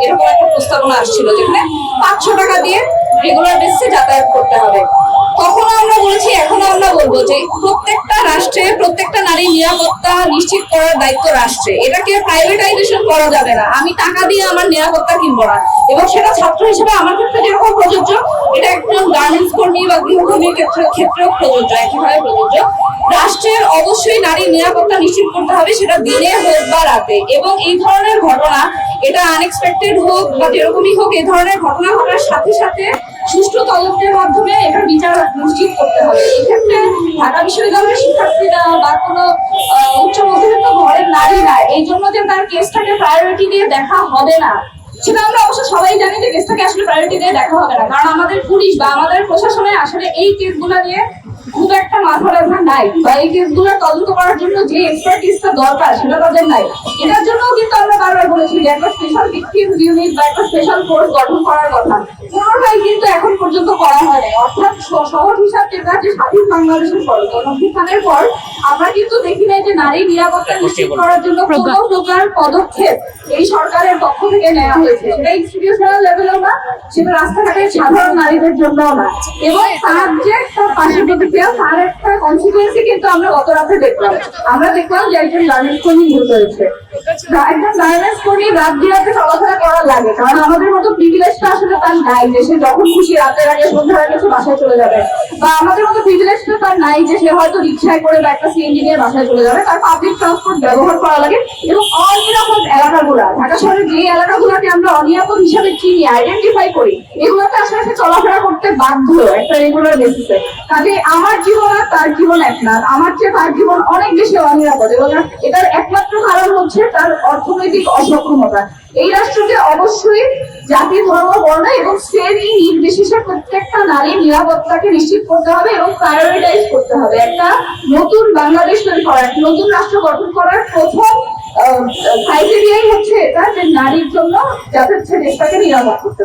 এরকম একটা প্রস্তাবনা আসছিল, যেখানে 500 টাকা দিয়ে রেগুলার বেসিসে যাতায়াত করতে হবে। তখন আমরা বলেছি, এখনো আমরা বলবো যে প্রত্যেকটা রাষ্ট্রে প্রত্যেকটা নারীর নিরাপত্তা নিশ্চিত করার দায়িত্ব রাষ্ট্রে, এটাকে প্রাইভেটাইজেশন করা যাবে না। আমি টাকা দিয়ে আমার নিরাপত্তা কিনবো না, এবং সেটা ছাত্র হিসেবে আমার ক্ষেত্রে যেরকম প্রযোজ্য, এটা একজন গার্মেন্টস কর্মী বা গৃহকর্মীর ক্ষেত্রেও প্রযোজ্য, একইভাবে প্রযোজ্য। রাষ্ট্রের অবশ্যই নারীর নিরাপত্তা নিশ্চিত করতে হবে, সেটা দিনে হোক বা রাতে। এবং এই ধরনের ঘটনা, এটা আনএক্সপেক্টেড হোক বা যেরকমই হোক, এই ধরনের ঘটনা ঘটার সাথে সাথে সুষ্ঠু তদন্তের মাধ্যমে এটা বিচার নিশ্চিত করতে হবে। এই ক্ষেত্রে ঢাকা বিশ্ববিদ্যালয়ের শিক্ষার্থীরা বা কোনো উচ্চ মধ্যবিত্ত ঘরের নারীরা এই জন্য যে তার কেসটাকে প্রায়োরিটি দিয়ে দেখা হবে না, সেটা আমরা অবশ্য সবাই জানি যে কেসটাকে আসলে প্রায়োরিটি দিয়ে দেখা হবে না, কারণ আমাদের পুলিশ বা আমাদের প্রশাসনে আসলে এই কেসগুলো নিয়ে খুব একটা মাথা ব্যথা নাই, বা এই কেসগুলো তদন্ত করার জন্য যে এক্সপার্টিসটা দরকার সেটা তাদের নাই। এটার জন্য কিন্তু আমরা বারবার বলেছি যে একটা স্পেশাল ভিকটিমস ইউনিট বা একটা স্পেশাল ফোর্স গঠন করার কথা, কোনোটাই কিন্তু এখন পর্যন্ত করা হয়নি। অর্থাৎ সহজ হিসাব যেটা, যে স্বাধীন বাংলাদেশের পর গণঅভ্যুত্থানের পর আমরা কিন্তু দেখি নাই যে নারী নিরাপত্তা নিশ্চিত করার জন্য কোনো প্রকার পদক্ষেপ এই সরকারের পক্ষ থেকে নেওয়া হয়েছে, সেটা ইনস্টিটিউশনাল লেভেলেও না, সেটা রাস্তাঘাটের সাধারণ নারীদের জন্যও না। এবং তার যে একটা পাশে প্রতিক্রিয়া, তার একটা কনসিকুয়েন্সি কিন্তু আমরা গত রাতে দেখলাম। আমরা দেখলাম যে একজন গার্মেন্টস কর্মী নিহত হয়েছে। একজন গার্মেন্টস কর্মী রাত বিরাতে চলাফেরা করা লাগে, কারণ আমাদের মতো প্রিভিলেজটা আসলে তার নাই যে সে যখন খুশি রাতের আগে সন্ধ্যার আগে সে বাসায় চলে যাবে, বা আমাদের মতো প্রিভিলেজটা তার নাই যে সে হয়তো রিক্সায় করে বা একটা সিএনজি নিয়ে বাসায় চলে যাবে। তার পাবলিক ট্রান্সপোর্ট ব্যবহার করা লাগে। এবং অনিরাপদ এলাকাগুলা, ঢাকা শহরের যে এলাকাগুলোকে আমরা অনিরাপদ হিসাবে চিনি, আইডেন্টিফাই করি, এগুলোতে আসলে সে চলাফেরা করতে বাধ্য একটা রেগুলার বেসিসে। কাজে আমার জীবন আর তার জীবন এক না, আমার চেয়ে তার জীবন অনেক বেশি অনিরাপদ, এবং এটার একমাত্র কারণ হচ্ছে তার অর্থনৈতিক অসক্ষমতা। এই রাষ্ট্রকে অবশ্যই জাতি, ধর্ম, বর্ণ এবং শ্রেণী নির্বিশেষে প্রত্যেকটা নারীর নিরাপত্তাকে নিশ্চিত করতে হবে এবং প্রায়োরিটাইজ করতে হবে। একটা নতুন বাংলাদেশ তৈরি করার, নতুন রাষ্ট্র গঠন করার প্রথম ক্রাইটেরিয়াই হচ্ছে এটা, যে নারীর জন্য যাতে দেশটাকে নিরাপদ করতে হবে।